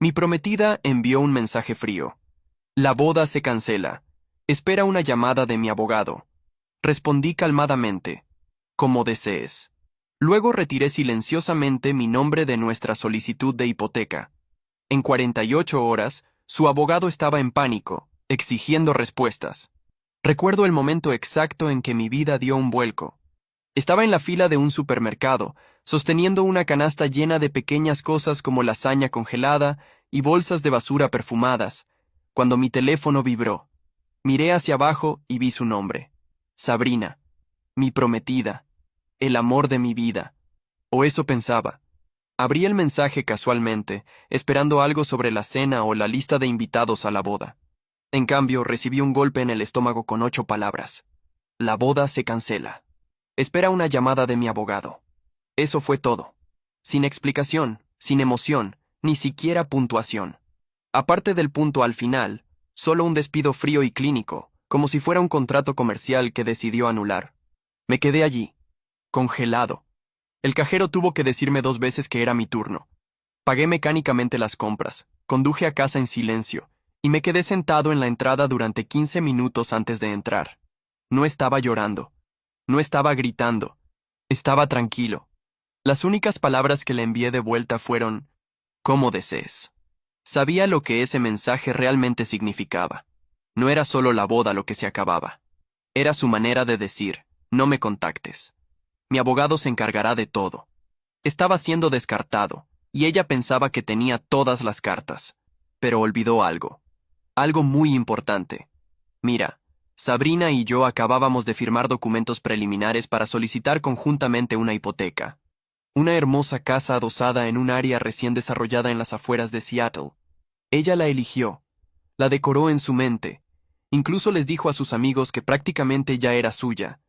Mi prometida envió un mensaje frío. La boda se cancela. Espera una llamada de mi abogado. Respondí calmadamente. Como desees. Luego retiré silenciosamente mi nombre de nuestra solicitud de hipoteca. En 48 horas, su abogado estaba en pánico, exigiendo respuestas. Recuerdo el momento exacto en que mi vida dio un vuelco. Estaba en la fila de un supermercado, sosteniendo una canasta llena de pequeñas cosas como lasaña congelada y bolsas de basura perfumadas, cuando mi teléfono vibró. Miré hacia abajo y vi su nombre. Sabrina, mi prometida, el amor de mi vida. O eso pensaba. Abrí el mensaje casualmente, esperando algo sobre la cena o la lista de invitados a la boda. En cambio, recibí un golpe en el estómago con 8 palabras. La boda se cancela. Espera una llamada de mi abogado. Eso fue todo. Sin explicación, sin emoción, ni siquiera puntuación. Aparte del punto al final, solo un despido frío y clínico, como si fuera un contrato comercial que decidió anular. Me quedé allí, congelado. El cajero tuvo que decirme 2 veces que era mi turno. Pagué mecánicamente las compras, conduje a casa en silencio, y me quedé sentado en la entrada durante 15 minutos antes de entrar. No estaba llorando. No estaba gritando. Estaba tranquilo. Las únicas palabras que le envié de vuelta fueron, «¿Cómo desees?». Sabía lo que ese mensaje realmente significaba. No era solo la boda lo que se acababa. Era su manera de decir, «No me contactes. Mi abogado se encargará de todo». Estaba siendo descartado, y ella pensaba que tenía todas las cartas. Pero olvidó algo. Algo muy importante. Mira, Sabrina y yo acabábamos de firmar documentos preliminares para solicitar conjuntamente una hipoteca. Una hermosa casa adosada en un área recién desarrollada en las afueras de Seattle. Ella la eligió, la decoró en su mente, incluso les dijo a sus amigos que prácticamente ya era suya,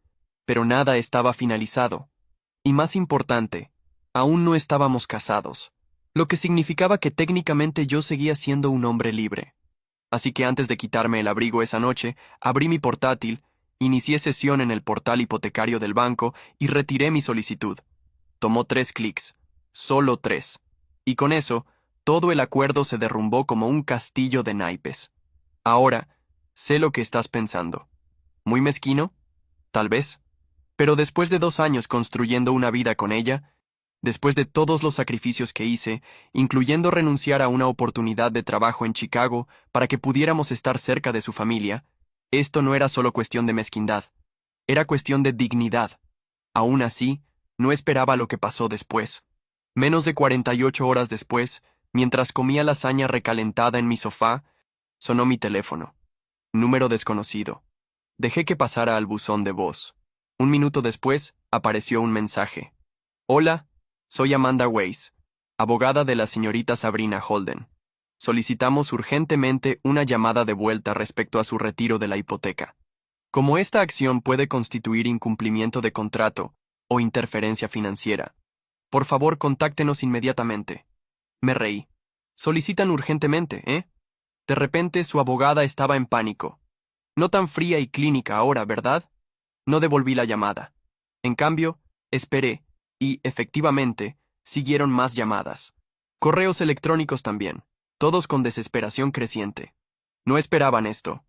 pero nada estaba finalizado. Y más importante, aún no estábamos casados, lo que significaba que técnicamente yo seguía siendo un hombre libre. Así que antes de quitarme el abrigo esa noche, abrí mi portátil, inicié sesión en el portal hipotecario del banco y retiré mi solicitud. Tomó 3 clics, solo 3. Y con eso, todo el acuerdo se derrumbó como un castillo de naipes. Ahora, sé lo que estás pensando. ¿Muy mezquino? Tal vez. Pero después de 2 años construyendo una vida con ella, después de todos los sacrificios que hice, incluyendo renunciar a una oportunidad de trabajo en Chicago para que pudiéramos estar cerca de su familia, esto no era solo cuestión de mezquindad, era cuestión de dignidad. Aún así, no esperaba lo que pasó después. Menos de 48 horas después, mientras comía lasaña recalentada en mi sofá, sonó mi teléfono. Número desconocido. Dejé que pasara al buzón de voz. 1 minuto después, apareció un mensaje. Hola, soy Amanda Weiss, abogada de la señorita Sabrina Holden. Solicitamos urgentemente una llamada de vuelta respecto a su retiro de la hipoteca. Como esta acción puede constituir incumplimiento de contrato o interferencia financiera, por favor contáctenos inmediatamente. Me reí. Solicitan urgentemente, ¿eh? De repente su abogada estaba en pánico. No tan fría y clínica ahora, ¿verdad? No devolví la llamada. En cambio, esperé, y, efectivamente, siguieron más llamadas. Correos electrónicos también, todos con desesperación creciente. No esperaban esto.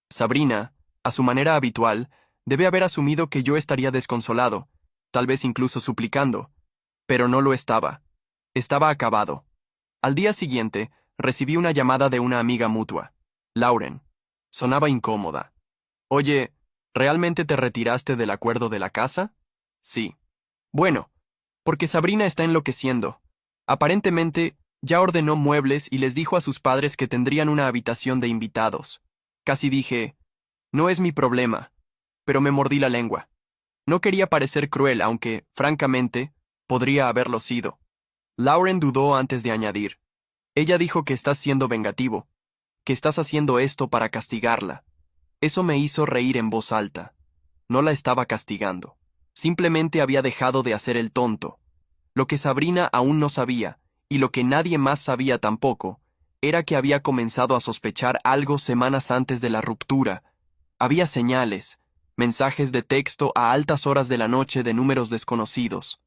Sabrina, a su manera habitual, debe haber asumido que yo estaría desconsolado, tal vez incluso suplicando, pero no lo estaba. Estaba acabado. Al día siguiente, recibí una llamada de una amiga mutua, Lauren. Sonaba incómoda. Oye, ¿realmente te retiraste del acuerdo de la casa? Sí. Bueno, porque Sabrina está enloqueciendo. Aparentemente, ya ordenó muebles y les dijo a sus padres que tendrían una habitación de invitados. Casi dije, no es mi problema, pero me mordí la lengua. No quería parecer cruel, aunque, francamente, podría haberlo sido. Lauren dudó antes de añadir. Ella dijo que estás siendo vengativo, que estás haciendo esto para castigarla. Eso me hizo reír en voz alta. No la estaba castigando. Simplemente había dejado de hacer el tonto. Lo que Sabrina aún no sabía, y lo que nadie más sabía tampoco, era que había comenzado a sospechar algo semanas antes de la ruptura. Había señales, mensajes de texto a altas horas de la noche de números desconocidos,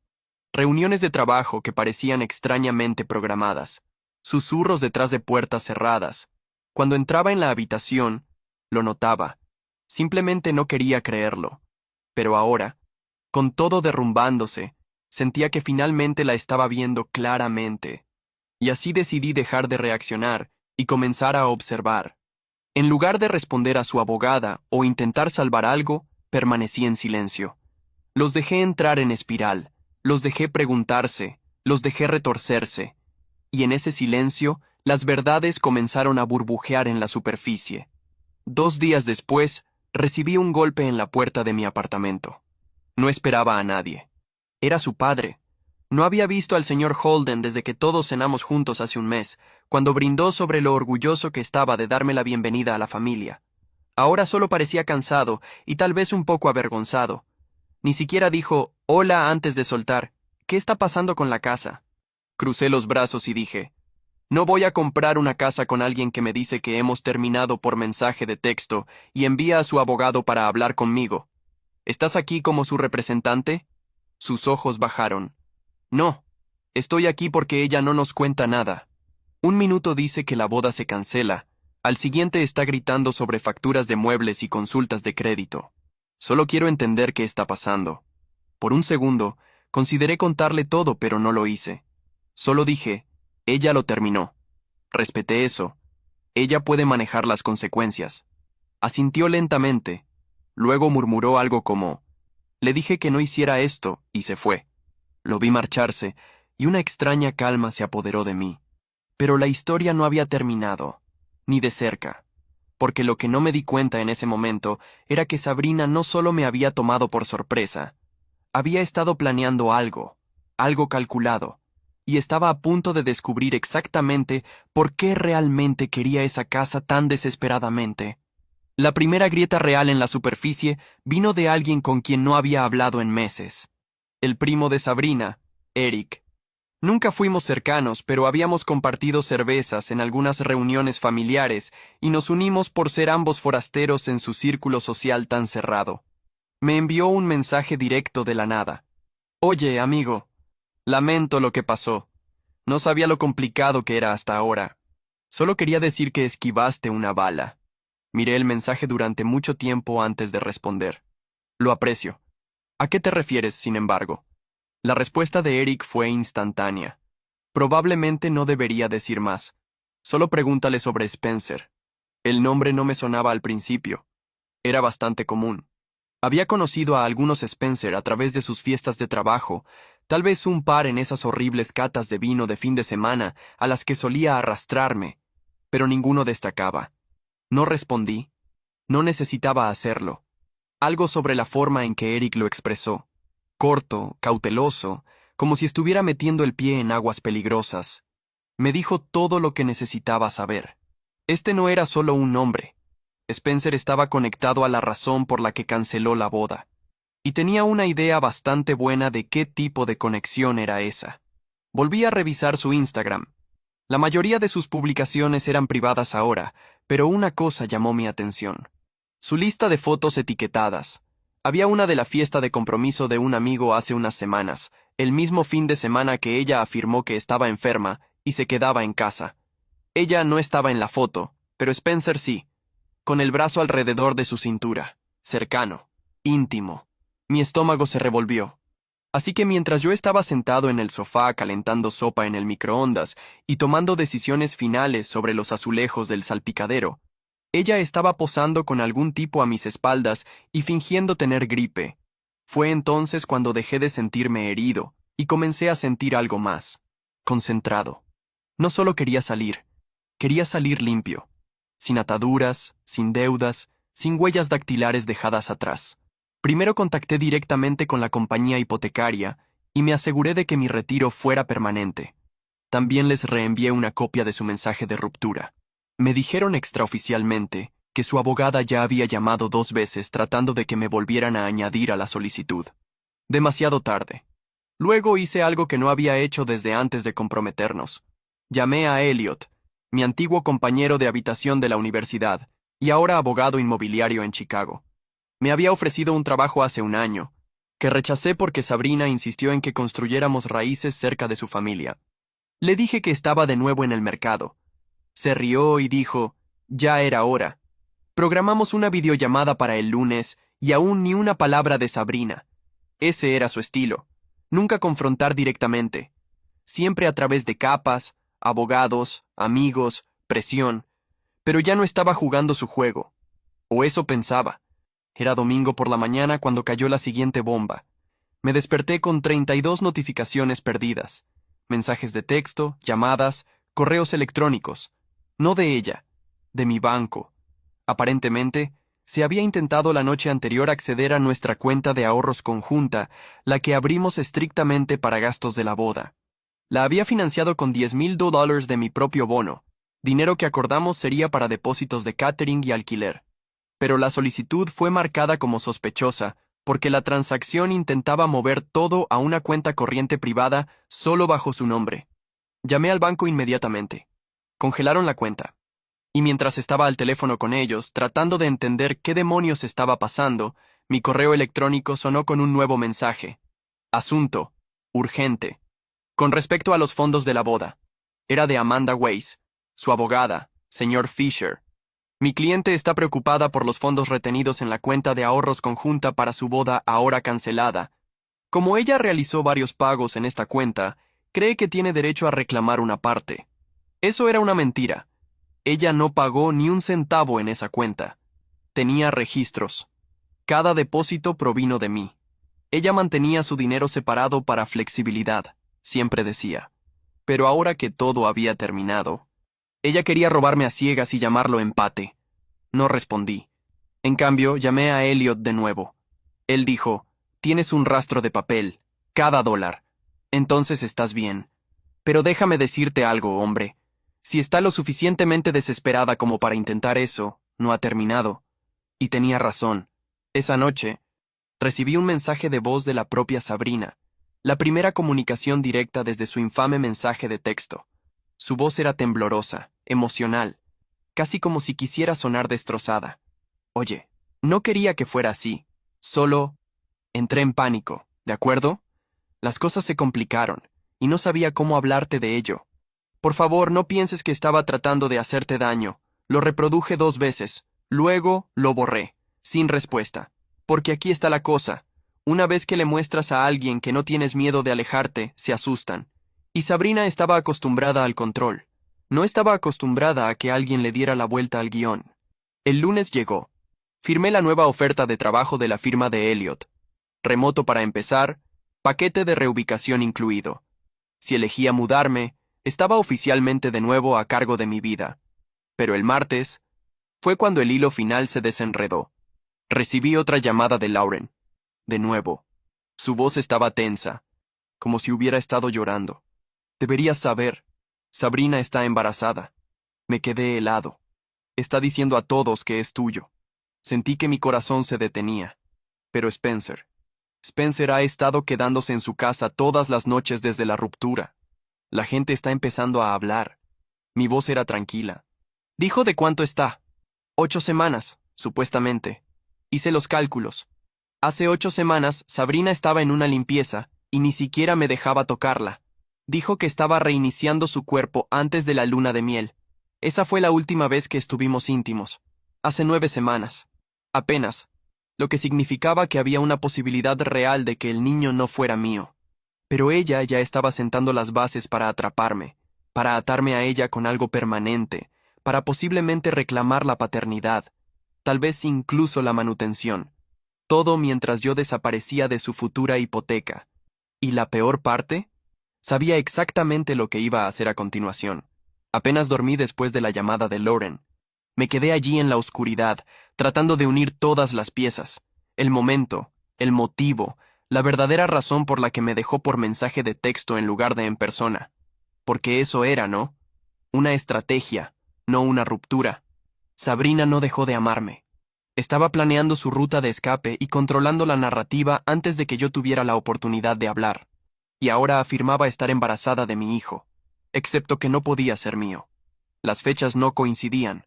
reuniones de trabajo que parecían extrañamente programadas. susurros detrás de puertas cerradas. Cuando entraba en la habitación, lo notaba. Simplemente no quería creerlo. Pero ahora, con todo derrumbándose, sentía que finalmente la estaba viendo claramente. Y así decidí dejar de reaccionar y comenzar a observar. En lugar de responder a su abogada o intentar salvar algo, permanecí en silencio. Los dejé entrar en espiral, los dejé preguntarse, los dejé retorcerse. Y en ese silencio, las verdades comenzaron a burbujear en la superficie. 2 días después, recibí un golpe en la puerta de mi apartamento. No esperaba a nadie. Era su padre. No había visto al señor Holden desde que todos cenamos juntos hace un mes, cuando brindó sobre lo orgulloso que estaba de darme la bienvenida a la familia. Ahora solo parecía cansado y tal vez un poco avergonzado. Ni siquiera dijo hola antes de soltar. ¿Qué está pasando con la casa? Crucé los brazos y dije, no voy a comprar una casa con alguien que me dice que hemos terminado por mensaje de texto y envía a su abogado para hablar conmigo. ¿Estás aquí como su representante? Sus ojos bajaron. No, estoy aquí porque ella no nos cuenta nada. Un minuto dice que la boda se cancela, al siguiente está gritando sobre facturas de muebles y consultas de crédito. Solo quiero entender qué está pasando. Por un segundo, consideré contarle todo, pero no lo hice. Solo dije, ella lo terminó. Respeté eso. Ella puede manejar las consecuencias. Asintió lentamente. Luego murmuró algo como, le dije que no hiciera esto, y se fue. Lo vi marcharse, y una extraña calma se apoderó de mí. Pero la historia no había terminado, ni de cerca, porque lo que no me di cuenta en ese momento era que Sabrina no solo me había tomado por sorpresa, había estado planeando algo calculado, y estaba a punto de descubrir exactamente por qué realmente quería esa casa tan desesperadamente. La primera grieta real en la superficie vino de alguien con quien no había hablado en meses. El primo de Sabrina, Eric. Nunca fuimos cercanos, pero habíamos compartido cervezas en algunas reuniones familiares y nos unimos por ser ambos forasteros en su círculo social tan cerrado. Me envió un mensaje directo de la nada. Oye, amigo, lamento lo que pasó. No sabía lo complicado que era hasta ahora. Solo quería decir que esquivaste una bala. Miré el mensaje durante mucho tiempo antes de responder. Lo aprecio. ¿A qué te refieres, sin embargo? La respuesta de Eric fue instantánea. Probablemente no debería decir más. Solo pregúntale sobre Spencer. El nombre no me sonaba al principio. Era bastante común. Había conocido a algunos Spencer a través de sus fiestas de trabajo, tal vez un par en esas horribles catas de vino de fin de semana a las que solía arrastrarme, pero ninguno destacaba. No respondí. No necesitaba hacerlo. Algo sobre la forma en que Eric lo expresó. Corto, cauteloso, como si estuviera metiendo el pie en aguas peligrosas. Me dijo todo lo que necesitaba saber. Este no era solo un nombre. Spencer estaba conectado a la razón por la que canceló la boda. Y tenía una idea bastante buena de qué tipo de conexión era esa. Volví a revisar su Instagram. La mayoría de sus publicaciones eran privadas ahora, pero una cosa llamó mi atención. Su lista de fotos etiquetadas. Había una de la fiesta de compromiso de un amigo hace unas semanas, el mismo fin de semana que ella afirmó que estaba enferma y se quedaba en casa. Ella no estaba en la foto, pero Spencer sí, con el brazo alrededor de su cintura, cercano, íntimo. Mi estómago se revolvió. Así que mientras yo estaba sentado en el sofá calentando sopa en el microondas y tomando decisiones finales sobre los azulejos del salpicadero, ella estaba posando con algún tipo a mis espaldas y fingiendo tener gripe. Fue entonces cuando dejé de sentirme herido y comencé a sentir algo más, concentrado. No solo quería salir limpio, sin ataduras, sin deudas, sin huellas dactilares dejadas atrás. Primero contacté directamente con la compañía hipotecaria y me aseguré de que mi retiro fuera permanente. También les reenvié una copia de su mensaje de ruptura. Me dijeron extraoficialmente que su abogada ya había llamado 2 veces tratando de que me volvieran a añadir a la solicitud. Demasiado tarde. Luego hice algo que no había hecho desde antes de comprometernos. Llamé a Elliot, mi antiguo compañero de habitación de la universidad, y ahora abogado inmobiliario en Chicago. Me había ofrecido un trabajo hace un año, que rechacé porque Sabrina insistió en que construyéramos raíces cerca de su familia. Le dije que estaba de nuevo en el mercado. Se rió y dijo, ya era hora. Programamos una videollamada para el lunes y aún ni una palabra de Sabrina. Ese era su estilo. Nunca confrontar directamente. Siempre a través de capas, abogados, amigos, presión. Pero ya no estaba jugando su juego. O eso pensaba. Era domingo por la mañana cuando cayó la siguiente bomba. Me desperté con 32 notificaciones perdidas. Mensajes de texto, llamadas, correos electrónicos. No de ella, de mi banco. Aparentemente, se había intentado la noche anterior acceder a nuestra cuenta de ahorros conjunta, la que abrimos estrictamente para gastos de la boda. La había financiado con $10,000 de mi propio bono, dinero que acordamos sería para depósitos de catering y alquiler. Pero la solicitud fue marcada como sospechosa, porque la transacción intentaba mover todo a una cuenta corriente privada solo bajo su nombre. Llamé al banco inmediatamente. Congelaron la cuenta. Y mientras estaba al teléfono con ellos, tratando de entender qué demonios estaba pasando, mi correo electrónico sonó con un nuevo mensaje. Asunto. Urgente. Con respecto a los fondos de la boda. Era de Amanda Weiss, su abogada, señor Fisher. Mi cliente está preocupada por los fondos retenidos en la cuenta de ahorros conjunta para su boda ahora cancelada. Como ella realizó varios pagos en esta cuenta, cree que tiene derecho a reclamar una parte. Eso era una mentira. Ella no pagó ni un centavo en esa cuenta. Tenía registros. Cada depósito provino de mí. Ella mantenía su dinero separado para flexibilidad, siempre decía. Pero ahora que todo había terminado, ella quería robarme a ciegas y llamarlo empate. No respondí. En cambio, llamé a Elliot de nuevo. Él dijo, tienes un rastro de papel, cada dólar. Entonces estás bien. Pero déjame decirte algo, hombre. Si está lo suficientemente desesperada como para intentar eso, no ha terminado. Y tenía razón. Esa noche, recibí un mensaje de voz de la propia Sabrina, la primera comunicación directa desde su infame mensaje de texto. Su voz era temblorosa, emocional, casi como si quisiera sonar destrozada. Oye, no quería que fuera así, solo entré en pánico, ¿de acuerdo? Las cosas se complicaron, y no sabía cómo hablarte de ello. Por favor, no pienses que estaba tratando de hacerte daño. Lo reproduje 2 veces, luego lo borré, sin respuesta. Porque aquí está la cosa. Una vez que le muestras a alguien que no tienes miedo de alejarte, se asustan. Y Sabrina estaba acostumbrada al control. No estaba acostumbrada a que alguien le diera la vuelta al guión. El lunes llegó. Firmé la nueva oferta de trabajo de la firma de Elliot. Remoto para empezar, paquete de reubicación incluido. Si elegía mudarme, estaba oficialmente de nuevo a cargo de mi vida. Pero el martes fue cuando el hilo final se desenredó. Recibí otra llamada de Lauren. De nuevo. Su voz estaba tensa, como si hubiera estado llorando. Deberías saber. Sabrina está embarazada. Me quedé helado. Está diciendo a todos que es tuyo. Sentí que mi corazón se detenía. Pero Spencer. Spencer ha estado quedándose en su casa todas las noches desde la ruptura. La gente está empezando a hablar. Mi voz era tranquila. Dijo de cuánto está. 8 semanas, supuestamente. Hice los cálculos. Hace 8 semanas, Sabrina estaba en una limpieza y ni siquiera me dejaba tocarla. Dijo que estaba reiniciando su cuerpo antes de la luna de miel. Esa fue la última vez que estuvimos íntimos. Hace 9 semanas. Apenas. Lo que significaba que había una posibilidad real de que el niño no fuera mío. Pero ella ya estaba sentando las bases para atraparme, para atarme a ella con algo permanente, para posiblemente reclamar la paternidad, tal vez incluso la manutención. Todo mientras yo desaparecía de su futura hipoteca. ¿Y la peor parte? Sabía exactamente lo que iba a hacer a continuación. Apenas dormí después de la llamada de Lauren. Me quedé allí en la oscuridad, tratando de unir todas las piezas. El momento, el motivo, la verdadera razón por la que me dejó por mensaje de texto en lugar de en persona. Porque eso era, ¿no? Una estrategia, no una ruptura. Sabrina no dejó de amarme. Estaba planeando su ruta de escape y controlando la narrativa antes de que yo tuviera la oportunidad de hablar. Y ahora afirmaba estar embarazada de mi hijo, excepto que no podía ser mío. Las fechas no coincidían.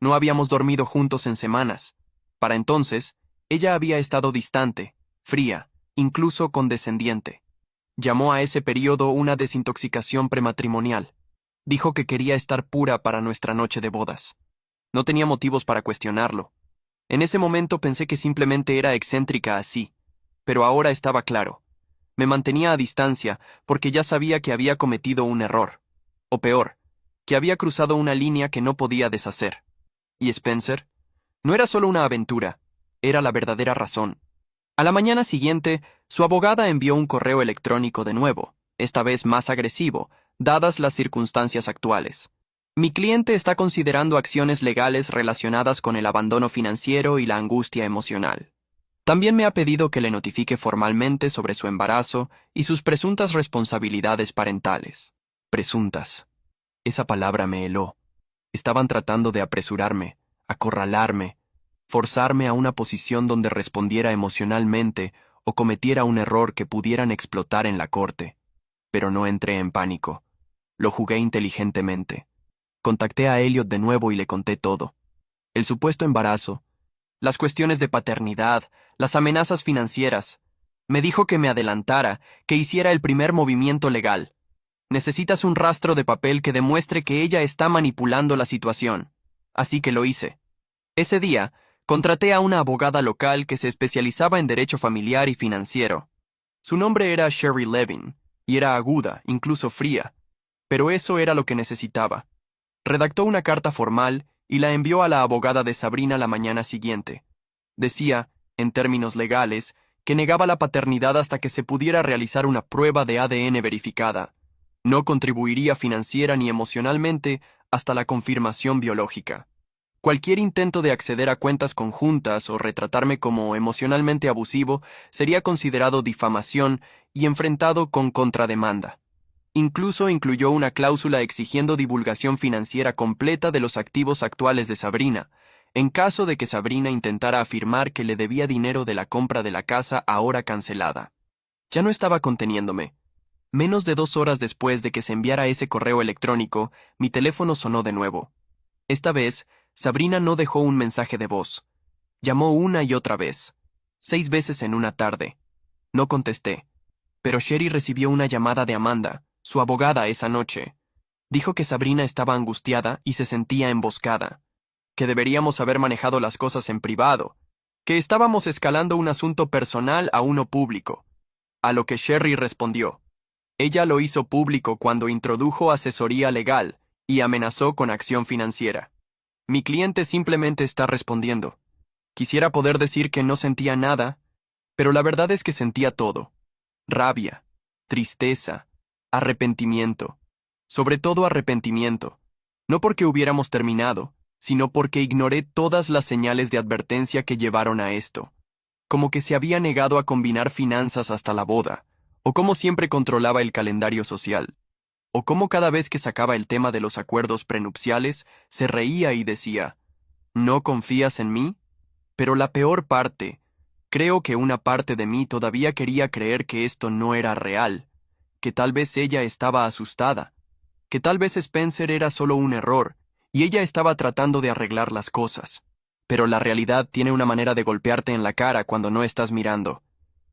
No habíamos dormido juntos en semanas. Para entonces, ella había estado distante, fría, incluso condescendiente. Llamó a ese periodo una desintoxicación prematrimonial. Dijo que quería estar pura para nuestra noche de bodas. No tenía motivos para cuestionarlo. En ese momento pensé que simplemente era excéntrica así, pero ahora estaba claro. Me mantenía a distancia porque ya sabía que había cometido un error. O peor, que había cruzado una línea que no podía deshacer. ¿Y Spencer? No era solo una aventura, era la verdadera razón. A la mañana siguiente, su abogada envió un correo electrónico de nuevo, esta vez más agresivo, dadas las circunstancias actuales. Mi cliente está considerando acciones legales relacionadas con el abandono financiero y la angustia emocional. También me ha pedido que le notifique formalmente sobre su embarazo y sus presuntas responsabilidades parentales. Presuntas. Esa palabra me heló. Estaban tratando de apresurarme, acorralarme, forzarme a una posición donde respondiera emocionalmente o cometiera un error que pudieran explotar en la corte. Pero no entré en pánico. Lo jugué inteligentemente. Contacté a Elliot de nuevo y le conté todo. El supuesto embarazo, las cuestiones de paternidad, las amenazas financieras. Me dijo que me adelantara, que hiciera el primer movimiento legal. Necesitas un rastro de papel que demuestre que ella está manipulando la situación. Así que lo hice. Ese día, contraté a una abogada local que se especializaba en derecho familiar y financiero. Su nombre era Sherry Levin, y era aguda, incluso fría. Pero eso era lo que necesitaba. Redactó una carta formal y la envió a la abogada de Sabrina la mañana siguiente. Decía, en términos legales, que negaba la paternidad hasta que se pudiera realizar una prueba de ADN verificada. No contribuiría financiera ni emocionalmente hasta la confirmación biológica. Cualquier intento de acceder a cuentas conjuntas o retratarme como emocionalmente abusivo sería considerado difamación y enfrentado con contrademanda. Incluso incluyó una cláusula exigiendo divulgación financiera completa de los activos actuales de Sabrina, en caso de que Sabrina intentara afirmar que le debía dinero de la compra de la casa ahora cancelada. Ya no estaba conteniéndome. Menos de 2 horas después de que se enviara ese correo electrónico, mi teléfono sonó de nuevo. Esta vez, Sabrina no dejó un mensaje de voz. Llamó una y otra vez. 6 veces en una tarde. No contesté. Pero Sherry recibió una llamada de Amanda, su abogada, esa noche. Dijo que Sabrina estaba angustiada y se sentía emboscada, que deberíamos haber manejado las cosas en privado, que estábamos escalando un asunto personal a uno público. A lo que Sherry respondió. Ella lo hizo público cuando introdujo asesoría legal y amenazó con acción financiera. Mi cliente simplemente está respondiendo. Quisiera poder decir que no sentía nada, pero la verdad es que sentía todo. Rabia, tristeza, arrepentimiento. Sobre todo arrepentimiento. No porque hubiéramos terminado, sino porque ignoré todas las señales de advertencia que llevaron a esto. Como que se había negado a combinar finanzas hasta la boda, o como siempre controlaba el calendario social, o como cada vez que sacaba el tema de los acuerdos prenupciales, se reía y decía, ¿no confías en mí? Pero la peor parte, creo que una parte de mí todavía quería creer que esto no era real, que tal vez ella estaba asustada, que tal vez Spencer era solo un error, y ella estaba tratando de arreglar las cosas. Pero la realidad tiene una manera de golpearte en la cara cuando no estás mirando.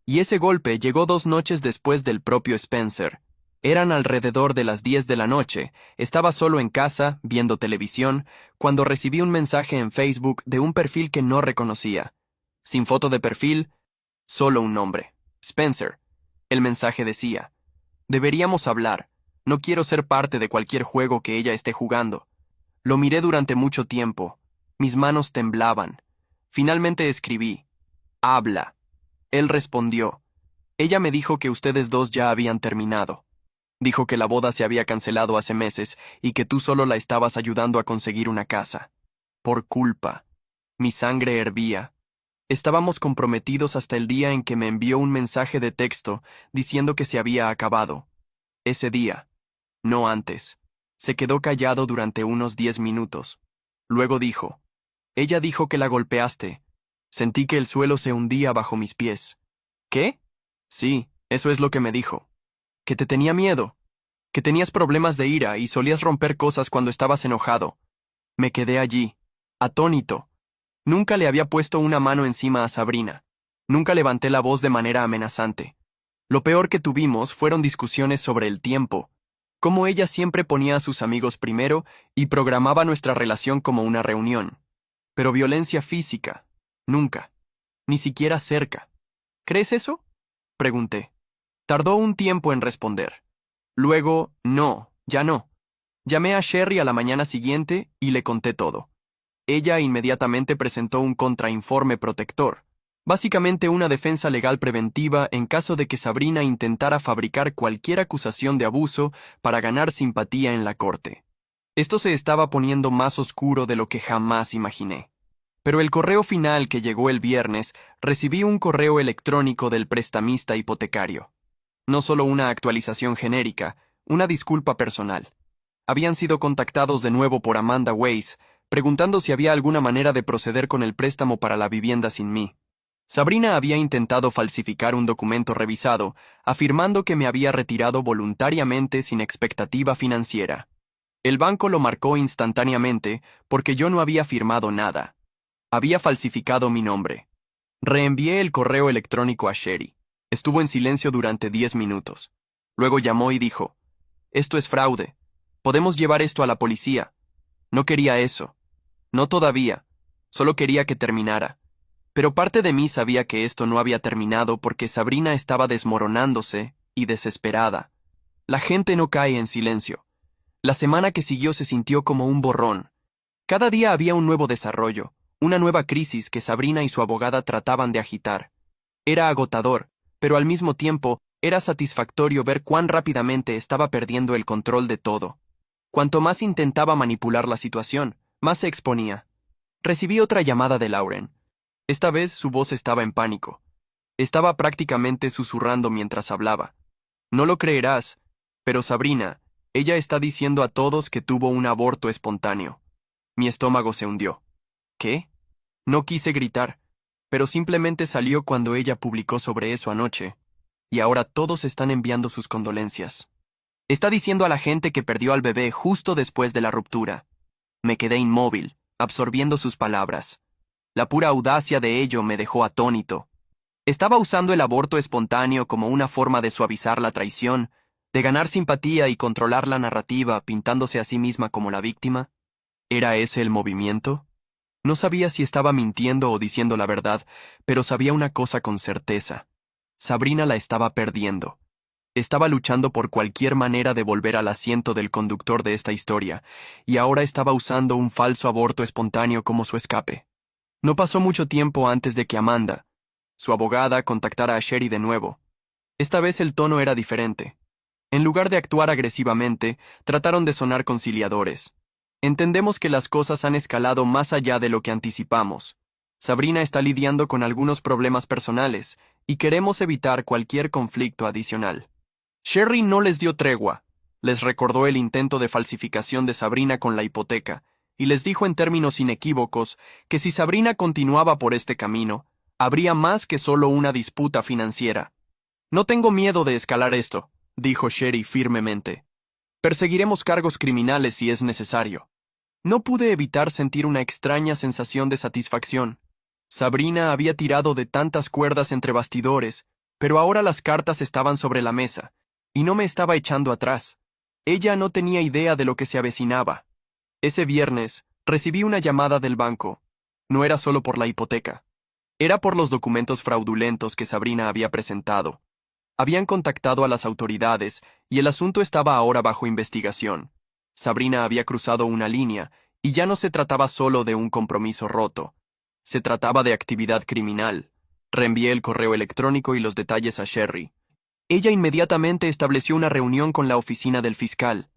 Y ese golpe llegó 2 noches después del propio Spencer. Eran alrededor de las 10 de la noche, estaba solo en casa, viendo televisión, cuando recibí un mensaje en Facebook de un perfil que no reconocía. Sin foto de perfil, solo un nombre. Spencer. El mensaje decía, deberíamos hablar. No quiero ser parte de cualquier juego que ella esté jugando. Lo miré durante mucho tiempo. Mis manos temblaban. Finalmente escribí, habla. Él respondió, ella me dijo que ustedes dos ya habían terminado. Dijo que la boda se había cancelado hace meses y que tú solo la estabas ayudando a conseguir una casa. Por culpa. Mi sangre hervía. Estábamos comprometidos hasta el día en que me envió un mensaje de texto diciendo que se había acabado. Ese día, no antes. Se quedó callado durante unos 10 minutos. Luego dijo, ella dijo que la golpeaste. Sentí que el suelo se hundía bajo mis pies. ¿Qué? Sí, eso es lo que me dijo. Que te tenía miedo. Que tenías problemas de ira y solías romper cosas cuando estabas enojado. Me quedé allí, atónito. Nunca le había puesto una mano encima a Sabrina. Nunca levanté la voz de manera amenazante. Lo peor que tuvimos fueron discusiones sobre el tiempo, cómo ella siempre ponía a sus amigos primero y programaba nuestra relación como una reunión. Pero violencia física, nunca, ni siquiera cerca. ¿Crees eso? Pregunté. Tardó un tiempo en responder. Luego, no, ya no. Llamé a Sherry a la mañana siguiente y le conté todo. Ella inmediatamente presentó un contrainforme protector, básicamente una defensa legal preventiva en caso de que Sabrina intentara fabricar cualquier acusación de abuso para ganar simpatía en la corte. Esto se estaba poniendo más oscuro de lo que jamás imaginé. Pero el correo final que llegó el viernes, recibí un correo electrónico del prestamista hipotecario. No solo una actualización genérica, una disculpa personal. Habían sido contactados de nuevo por Amanda Weiss, preguntando si había alguna manera de proceder con el préstamo para la vivienda sin mí. Sabrina había intentado falsificar un documento revisado, afirmando que me había retirado voluntariamente sin expectativa financiera. El banco lo marcó instantáneamente porque yo no había firmado nada. Había falsificado mi nombre. Reenvié el correo electrónico a Sherry. Estuvo en silencio durante 10 minutos. Luego llamó y dijo, «Esto es fraude. Podemos llevar esto a la policía». No quería eso. No todavía. Solo quería que terminara. Pero parte de mí sabía que esto no había terminado porque Sabrina estaba desmoronándose y desesperada. La gente no cae en silencio. La semana que siguió se sintió como un borrón. Cada día había un nuevo desarrollo, una nueva crisis que Sabrina y su abogada trataban de agitar. Era agotador, pero al mismo tiempo era satisfactorio ver cuán rápidamente estaba perdiendo el control de todo. Cuanto más intentaba manipular la situación, más se exponía. Recibí otra llamada de Lauren. Esta vez su voz estaba en pánico. Estaba prácticamente susurrando mientras hablaba. No lo creerás, pero Sabrina, ella está diciendo a todos que tuvo un aborto espontáneo. Mi estómago se hundió. ¿Qué? No quise gritar, pero simplemente salió cuando ella publicó sobre eso anoche, y ahora todos están enviando sus condolencias. Está diciendo a la gente que perdió al bebé justo después de la ruptura. Me quedé inmóvil, absorbiendo sus palabras. La pura audacia de ello me dejó atónito. Estaba usando el aborto espontáneo como una forma de suavizar la traición, de ganar simpatía y controlar la narrativa, pintándose a sí misma como la víctima. ¿Era ese el movimiento? No sabía si estaba mintiendo o diciendo la verdad, pero sabía una cosa con certeza. Sabrina la estaba perdiendo. Estaba luchando por cualquier manera de volver al asiento del conductor de esta historia, y ahora estaba usando un falso aborto espontáneo como su escape. No pasó mucho tiempo antes de que Amanda, su abogada, contactara a Sherry de nuevo. Esta vez el tono era diferente. En lugar de actuar agresivamente, trataron de sonar conciliadores. Entendemos que las cosas han escalado más allá de lo que anticipamos. Sabrina está lidiando con algunos problemas personales, y queremos evitar cualquier conflicto adicional. Sherry no les dio tregua. Les recordó el intento de falsificación de Sabrina con la hipoteca, y les dijo en términos inequívocos que si Sabrina continuaba por este camino, habría más que solo una disputa financiera. No tengo miedo de escalar esto, dijo Sherry firmemente. Perseguiremos cargos criminales si es necesario. No pude evitar sentir una extraña sensación de satisfacción. Sabrina había tirado de tantas cuerdas entre bastidores, pero ahora las cartas estaban sobre la mesa, y no me estaba echando atrás. Ella no tenía idea de lo que se avecinaba. Ese viernes, recibí una llamada del banco. No era solo por la hipoteca. Era por los documentos fraudulentos que Sabrina había presentado. Habían contactado a las autoridades, y el asunto estaba ahora bajo investigación. Sabrina había cruzado una línea, y ya no se trataba solo de un compromiso roto. Se trataba de actividad criminal. Reenvié el correo electrónico y los detalles a Sherry. Ella inmediatamente estableció una reunión con la oficina del fiscal.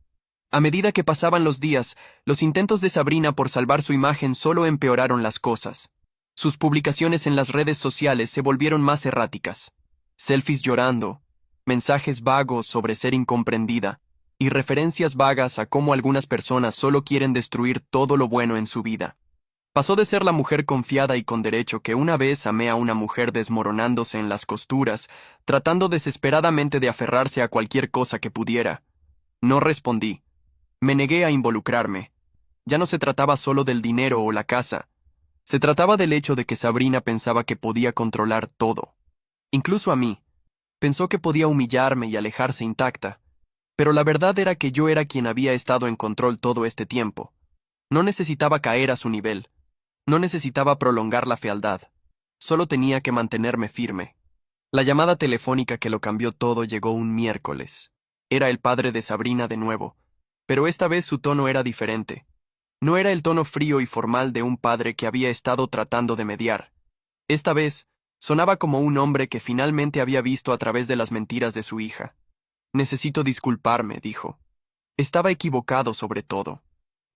A medida que pasaban los días, los intentos de Sabrina por salvar su imagen solo empeoraron las cosas. Sus publicaciones en las redes sociales se volvieron más erráticas. Selfies llorando, mensajes vagos sobre ser incomprendida, y referencias vagas a cómo algunas personas solo quieren destruir todo lo bueno en su vida. Pasó de ser la mujer confiada y con derecho que una vez amé a una mujer desmoronándose en las costuras, tratando desesperadamente de aferrarse a cualquier cosa que pudiera. No respondí. Me negué a involucrarme. Ya no se trataba solo del dinero o la casa. Se trataba del hecho de que Sabrina pensaba que podía controlar todo, incluso a mí. Pensó que podía humillarme y alejarse intacta. Pero la verdad era que yo era quien había estado en control todo este tiempo. No necesitaba caer a su nivel. No necesitaba prolongar la fealdad. Solo tenía que mantenerme firme. La llamada telefónica que lo cambió todo llegó un miércoles. Era el padre de Sabrina de nuevo, pero esta vez su tono era diferente. No era el tono frío y formal de un padre que había estado tratando de mediar. Esta vez, sonaba como un hombre que finalmente había visto a través de las mentiras de su hija. Necesito disculparme, dijo. Estaba equivocado sobre todo.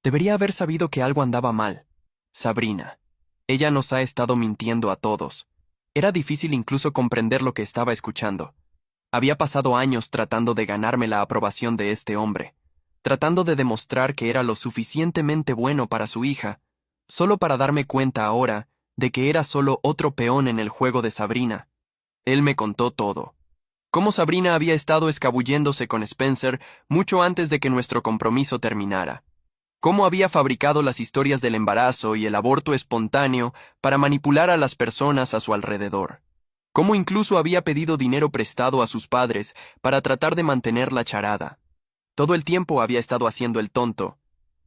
Debería haber sabido que algo andaba mal. Sabrina. Ella nos ha estado mintiendo a todos. Era difícil incluso comprender lo que estaba escuchando. Había pasado años tratando de ganarme la aprobación de este hombre, tratando de demostrar que era lo suficientemente bueno para su hija, solo para darme cuenta ahora de que era solo otro peón en el juego de Sabrina. Él me contó todo. Cómo Sabrina había estado escabulléndose con Spencer mucho antes de que nuestro compromiso terminara. Cómo había fabricado las historias del embarazo y el aborto espontáneo para manipular a las personas a su alrededor. Cómo incluso había pedido dinero prestado a sus padres para tratar de mantener la charada. Todo el tiempo había estado haciendo el tonto.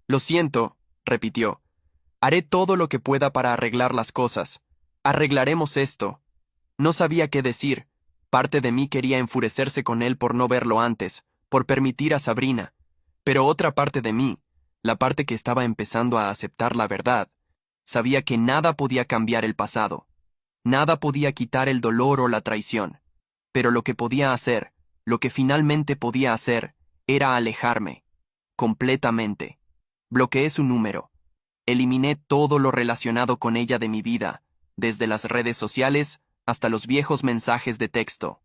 Lo siento, repitió. Haré todo lo que pueda para arreglar las cosas. Arreglaremos esto. No sabía qué decir. Parte de mí quería enfurecerse con él por no verlo antes, por permitir a Sabrina. Pero otra parte de mí, la parte que estaba empezando a aceptar la verdad, sabía que nada podía cambiar el pasado. Nada podía quitar el dolor o la traición. Pero lo que podía hacer, lo que finalmente podía hacer, era alejarme. Completamente. Bloqueé su número. Eliminé todo lo relacionado con ella de mi vida, desde las redes sociales hasta los viejos mensajes de texto.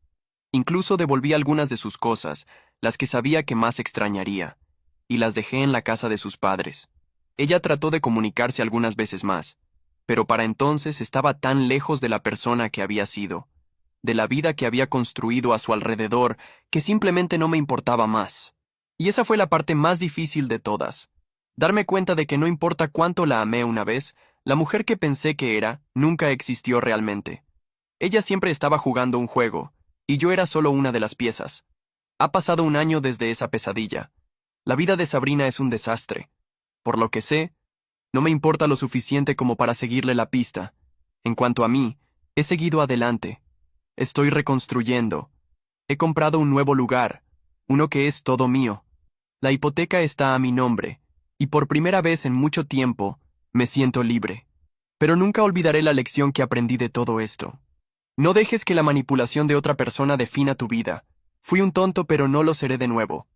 Incluso devolví algunas de sus cosas, las que sabía que más extrañaría, y las dejé en la casa de sus padres. Ella trató de comunicarse algunas veces más, pero para entonces estaba tan lejos de la persona que había sido, de la vida que había construido a su alrededor, que simplemente no me importaba más. Y esa fue la parte más difícil de todas. Darme cuenta de que no importa cuánto la amé una vez, la mujer que pensé que era nunca existió realmente. Ella siempre estaba jugando un juego, y yo era solo una de las piezas. Ha pasado un año desde esa pesadilla. La vida de Sabrina es un desastre. Por lo que sé, no me importa lo suficiente como para seguirle la pista. En cuanto a mí, he seguido adelante. Estoy reconstruyendo. He comprado un nuevo lugar, uno que es todo mío. La hipoteca está a mi nombre, y por primera vez en mucho tiempo, me siento libre. Pero nunca olvidaré la lección que aprendí de todo esto. No dejes que la manipulación de otra persona defina tu vida. Fui un tonto, pero no lo seré de nuevo.